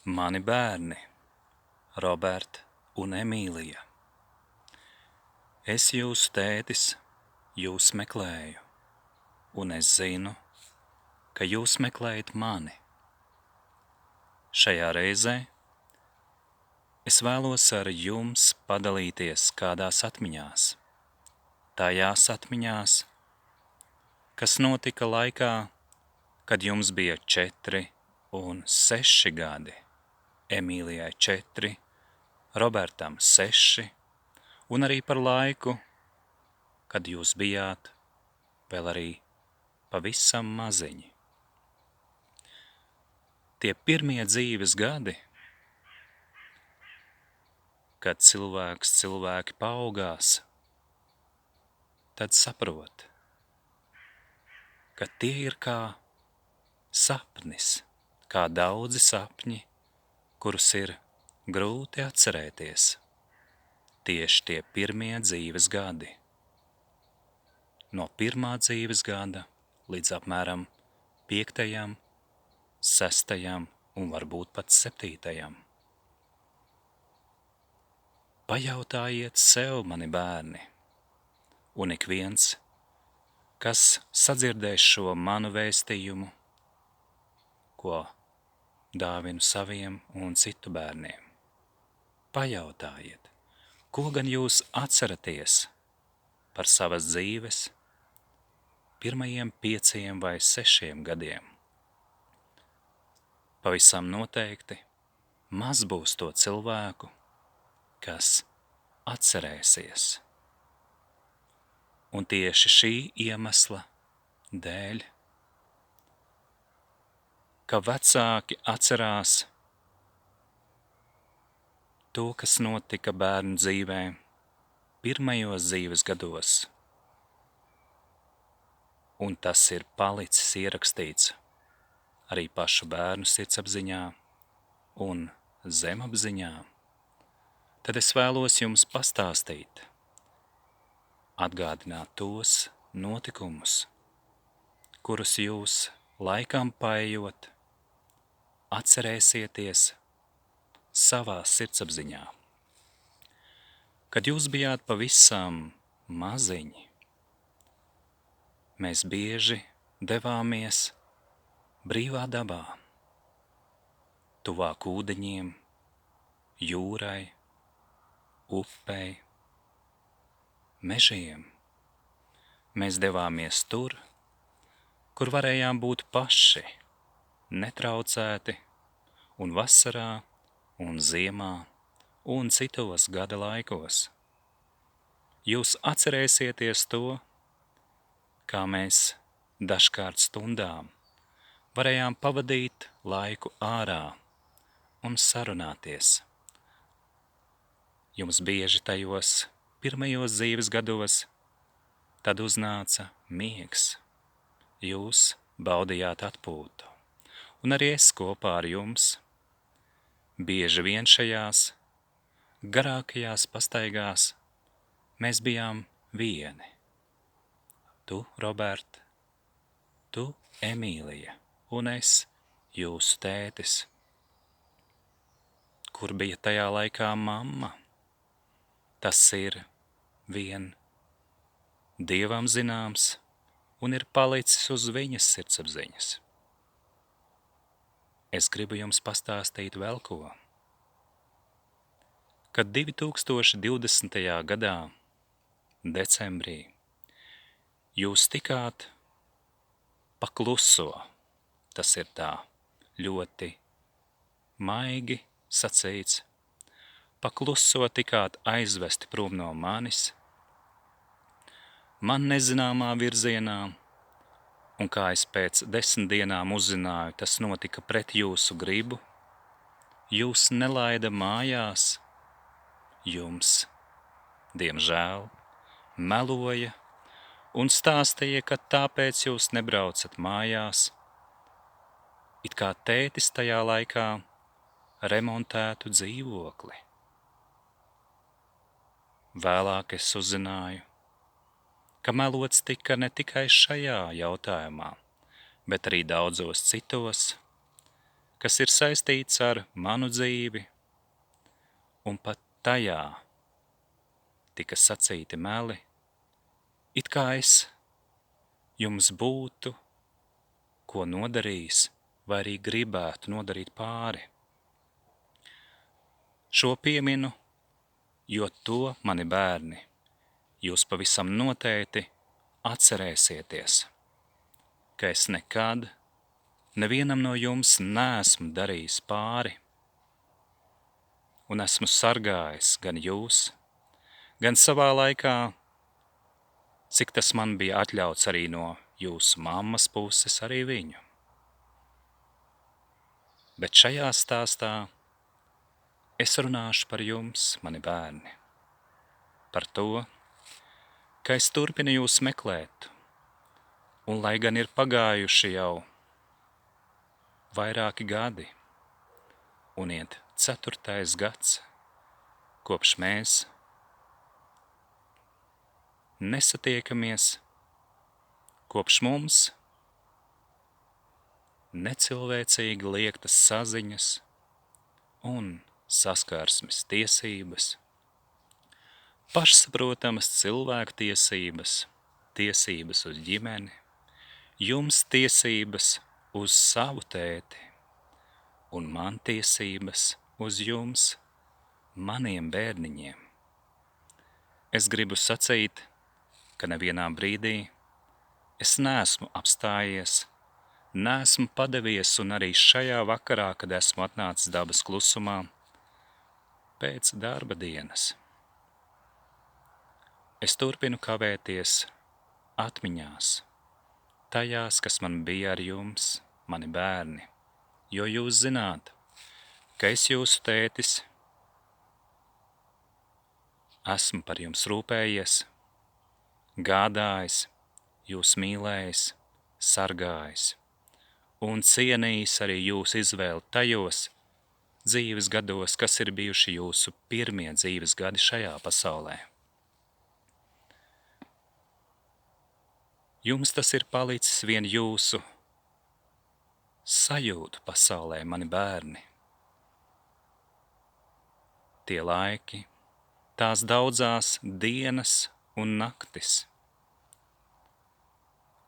Mani bērni, Roberta un Emīlija. Es jūsu tētis, jūs meklēju, un es zinu, ka jūs meklējat mani. Šajā reizē es vēlos ar jums padalīties kādās atmiņās. Tajās atmiņās, kas notika laikā, kad jums bija 4 un 6 gadi, Emīlijai 4, Robertam 6, un arī par laiku, kad jūs bijāt vēl arī pavisam maziņi. Tie pirmie dzīves gadi, kad cilvēki paaugās, tad saprot, ka tie ir kā sapnis, kā daudzi sapņi, kurus ir grūti atcerēties. Tieši tie pirmie dzīves gadi. No pirmā dzīves gada līdz apmēram 5., 6. un varbūt pat 7. Pajautājiet sev, mani bērni, un ik viens, kas sadzirdēs šo manu vēstījumu, ko dāvinu saviem un citu bērniem. Pajautājiet, ko gan jūs atceraties par savas dzīves pirmajiem 5 vai 6 gadiem? Pavisam noteikti maz būs to cilvēku, kas atcerēsies. Un tieši šī iemesla dēļ, ka vecāki atcerās to, kas notika bērnu dzīvē pirmajos dzīves gados, un tas ir palicis ierakstīts arī pašu bērnu sirdsapziņā un zemapziņā, tad es vēlos jums pastāstīt, atgādināt tos notikumus, kurus jūs laikam paejot atcerēsieties savā sirdsapziņā. Kad jūs bijāt pavisam maziņi, mēs bieži devāmies brīvā dabā, tuvāk ūdeņiem, jūrai, upei, mežiem. Mēs devāmies tur, kur varējām būt paši, netraucēti, un vasarā, un ziemā, un citos gada laikos. Jūs atcerēsieties to, kā mēs dažkārt stundām varējām pavadīt laiku ārā un sarunāties. Jums bieži tajos pirmajos dzīves gados tad uznāca miegs. Jūs baudījāt atpūtu, un arī es kopā ar jums bieži vien šajās garākajās pastaigās mēs bijām vieni. Tu, Roberta, tu, Emīlija, un es, jūsu tētis. Kur bija tajā laikā mamma? Tas ir vien Dievam zināms un ir palicis uz viņas sirdsapziņas. Es gribu jums pastāstīt vēl ko. Kad 2020. gadā, decembrī, jūs tikāt pakluso, tas ir tā ļoti maigi sacīts, pakluso tikāt aizvesti prom no manis, man nezināmā virzienā, un kā es pēc 10 dienām uzzināju, tas notika pret jūsu gribu, jūs nelaida mājās, jums, diemžēl, meloja un stāstīja, ka tāpēc jūs nebraucat mājās, it kā tētis tajā laikā remontētu dzīvokli. Vēlāk es uzzināju, ka melots tika ne tikai šajā jautājumā, bet arī daudzos citos, kas ir saistīts ar manu dzīvi, un pat tajā tika sacīti meli, it kā es jums būtu ko nodarījis, vai arī gribētu nodarīt pāri. Šo pieminu, jo to, mani bērni, jūs pavisam noteikti atcerēsieties, ka es nekad nevienam no jums neesmu darījis pāri, un esmu sargājis gan jūs, gan savā laikā, cik tas man bija atļauts arī no jūsu mammas puses, arī viņu. Bet šajā stāstā es runāšu par jums, mani bērni, par to, ka es turpinu jūs meklēt, un lai gan ir pagājuši jau vairāki gadi, un iet 4. gads, kopš mēs nesatiekamies, kopš mums necilvēcīgi liektas saziņas un saskarsmes tiesības, pašsaprotamas cilvēku tiesības, tiesības uz ģimeni, jums tiesības uz savu tēti un man tiesības uz jums, maniem bērniņiem. Es gribu sacīt, ka nevienā brīdī es neesmu apstājies, neesmu padevies, un arī šajā vakarā, kad esmu atnācis dabas klusumā pēc darba dienas. Es turpinu kavēties atmiņās, tajās, kas man bija ar jums, mani bērni, jo jūs zināt, ka es jūsu tētis esmu par jums rūpējies, gādājis, jūs mīlējis, sargājis un cienījis arī jūsu izvēli tajos dzīves gados, kas ir bijuši jūsu pirmie dzīves gadi šajā pasaulē. Jums tas ir palicis vien jūsu sajūtu pasaulē, mani bērni. Tie laiki, tās daudzās dienas un naktis,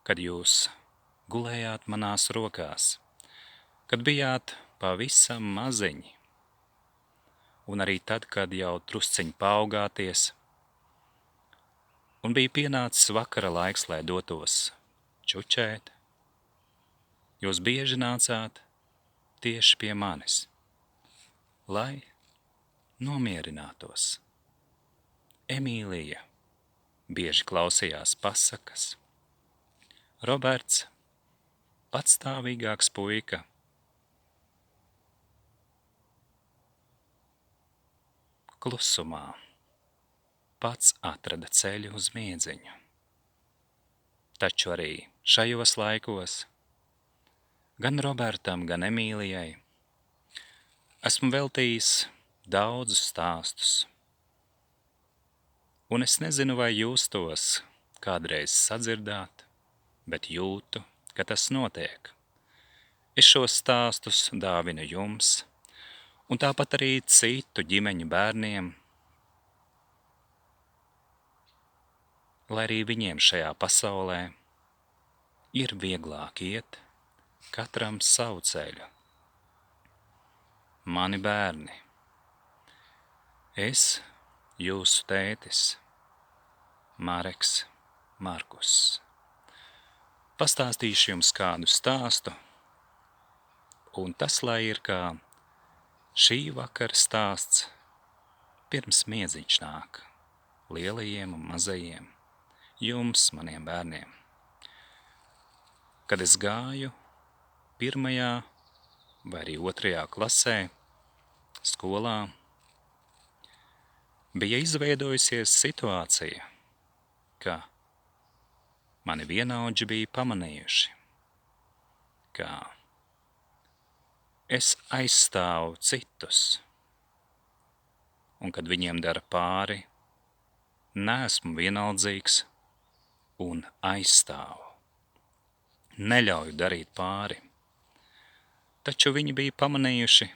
kad jūs gulējāt manās rokās, kad bijāt pavisam maziņi, un arī tad, kad jau drusciņi paaugāties, un bija pienācis vakara laiks, lai dotos čučēt, jūs bieži nācāt tieši pie manis, lai nomierinātos. Emīlija bieži klausījās pasakas. Roberts, patstāvīgāks puika, klusumā pats atrada ceļu uz miedziņu. Taču arī šajos laikos, gan Robertam, gan Emīlijai, esmu veltījis daudzus stāstus. Un es nezinu, vai jūs tos kādreiz sadzirdāt, bet jūtu, ka tas notiek. Es šos stāstus dāvinu jums, un tāpat arī citu ģimeņu bērniem, lai arī viņiem šajā pasaulē ir vieglāk iet, katram savu ceļu. Mani bērni, es, jūsu tētis, Mareks Markus, pastāstīšu jums kādu stāstu, un tas lai ir kā šī vakara stāsts pirms miedziņš nāk, lielajiem un mazajiem, jums, maniem bērniem. Kad es gāju 1. vai arī 2. klasē skolā, bija izveidojusies situācija, ka mani vienaudži bija pamanījuši, ka es aizstāvu citus, un kad viņiem dara pāri, neesmu vienaldzīgs un aizstāvu. Neļauju darīt pāri. taču viņi bija pamanījuši,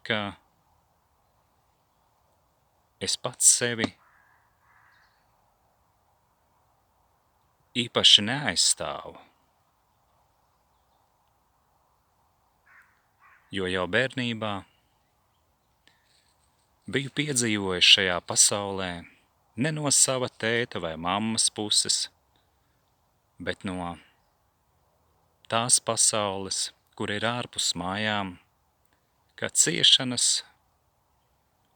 ka es pats sevi īpaši neaizstāvu, jo jau bērnībā biju piedzīvojis šajā pasaulē ne no sava tēta vai mammas puses, bet no tās pasaules, kur ir ārpus mājām, ka ciešanas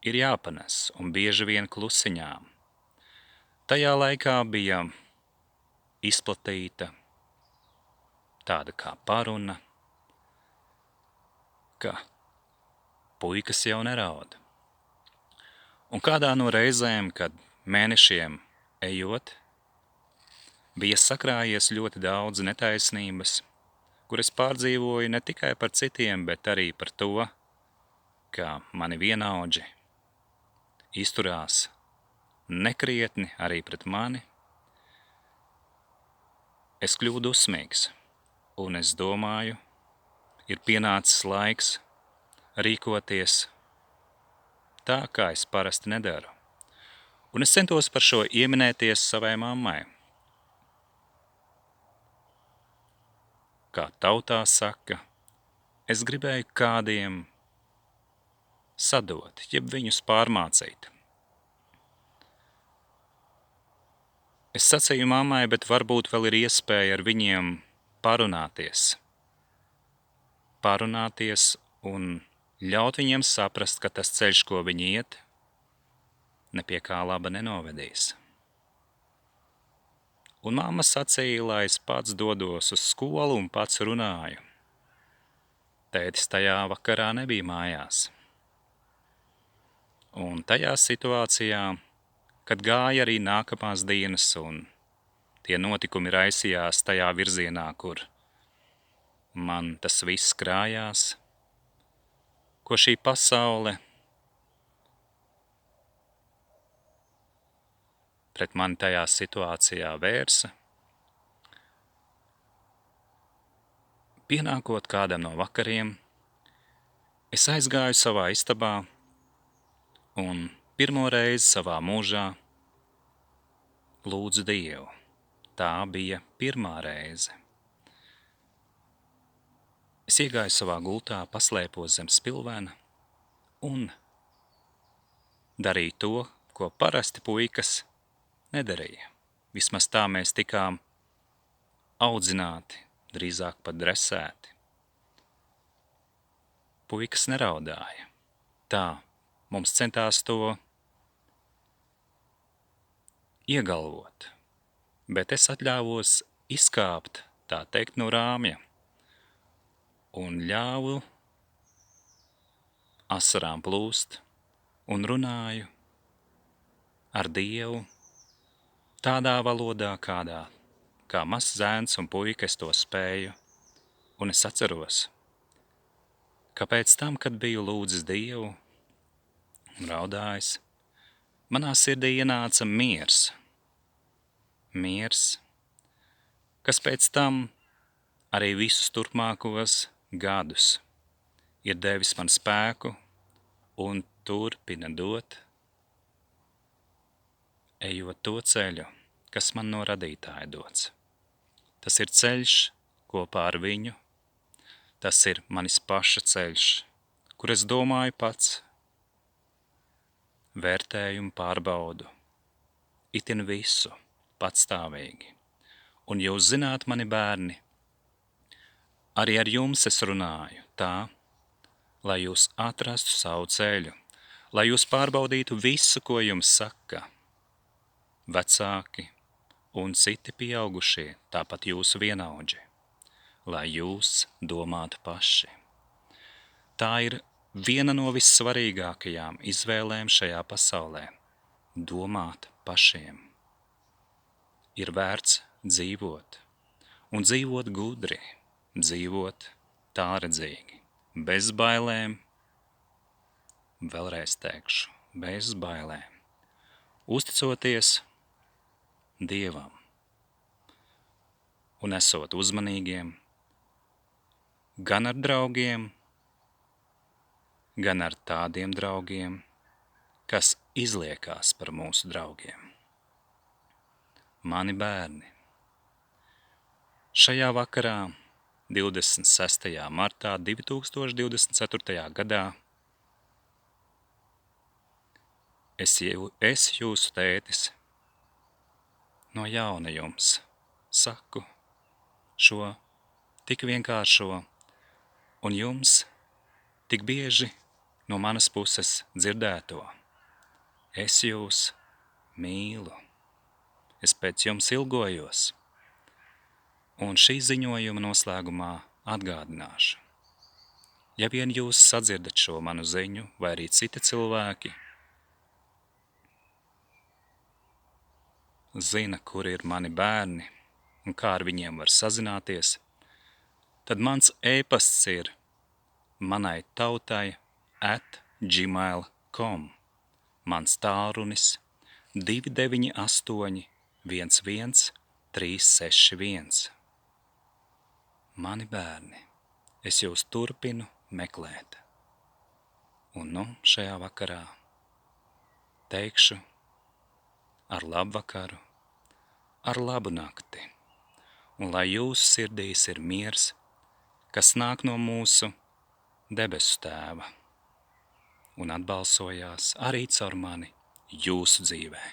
ir jāpanes un bieži vien klusiņām. Tajā laikā bija izplatīta tāda kā paruna, ka puikas jau neraud. Un kādā no reizēm, kad mēnešiem ejot, bija sakrājies ļoti daudz netaisnības, kuras pārdzīvoju ne tikai par citiem, bet arī par to, ka mani vienaudži izturās nekrietni arī pret mani. Es kļuvu dusmīgs, un es domāju, ir pienācis laiks rīkoties tā, kā es parasti nedaru. Un es centos par šo ieminēties savai mammai. Kā tautā saka, es gribēju kādiem sadot, jeb viņus pārmācīt. Es sacīju mammai, bet varbūt vēl ir iespēja ar viņiem parunāties un ļaut viņiem saprast, ka tas ceļš, ko viņi iet, ne pie kā laba nenovedīs. Un mamma sacīja, lai es pats dodos uz skolu un pats runāju. Tētis tajā vakarā nebija mājās. Un tajā situācijā, kad gāja arī nākamās dienas un tie notikumi raisījās tajā virzienā, kur man tas viss krājās, ko šī pasaule pret mani tajā situācijā vērsa, pienākot kādam no vakariem, es aizgāju savā istabā un pirmo reizi savā mūžā lūdzu Dievu. Tā bija pirmā reize. Es iegāju savā gultā, paslēpos zem spilvena un darīju to, ko parasti puikas nedarīja. Vismaz tā mēs tikām audzināti, drīzāk pat dresēti. Puikas neraudāja. Tā mums centās to iegalvot, bet es atļāvos izkāpt, tā teikt, no rāmja un ļāvu asarām plūst un runāju ar Dievu tādā valodā, kā mazs zēns un puika es to spēju. Un es atceros, ka pēc tam, kad biju lūdzis Dievu un raudājis, manā sirdī ienāca miers. Miers, kas pēc tam arī visus turpmākos gadus ir devis man spēku un turpina dot, ejot to ceļu, kas man no radītāja dots. Tas ir ceļš kopā ar viņu, tas ir manis paša ceļš, kur es domāju pats, vērtēju un pārbaudu, itin visu, patstāvīgi. Un jūs zināt, mani bērni, arī ar jums es runāju tā, lai jūs atrastu savu ceļu, lai jūs pārbaudītu visu, ko jums saka vecāki un citi pieaugušie, tāpat jūsu vienaudži, lai jūs domātu paši. Tā ir viena no vissvarīgākajām izvēlēm šajā pasaulē – domāt pašiem. Ir vērts dzīvot, un dzīvot gudri, dzīvot tālredzīgi, bez bailēm, vēlreiz teikšu, bez bailēm, uzticoties Dievam un esot uzmanīgiem gan ar draugiem, gan ar tādiem draugiem, kas izliekās par mūsu draugiem. Mani bērni. Šajā vakarā, 26. martā 2024. gadā, es jūsu tētis no jauna jums saku šo tik vienkāršo un jums tik bieži no manas puses dzirdēto. Es jūs mīlu. Es pēc jums ilgojos. Un šī ziņojuma noslēgumā atgādināšu. Ja vien jūs sadzirdat šo manu ziņu, vai arī citi cilvēki zina, kur ir mani bērni un kā ar viņiem var sazināties, tad mans e-pasts ir manai tautai @gmail.com. Mans tālrunis 298 11 361. Mani bērni, es jūs turpinu meklēt. Un šajā vakarā teikšu ar labu vakaru, ar labu nakti, un lai jūsu sirdīs ir miers, kas nāk no mūsu debesu tēva un atbalsojās arī caur mani jūsu dzīvē.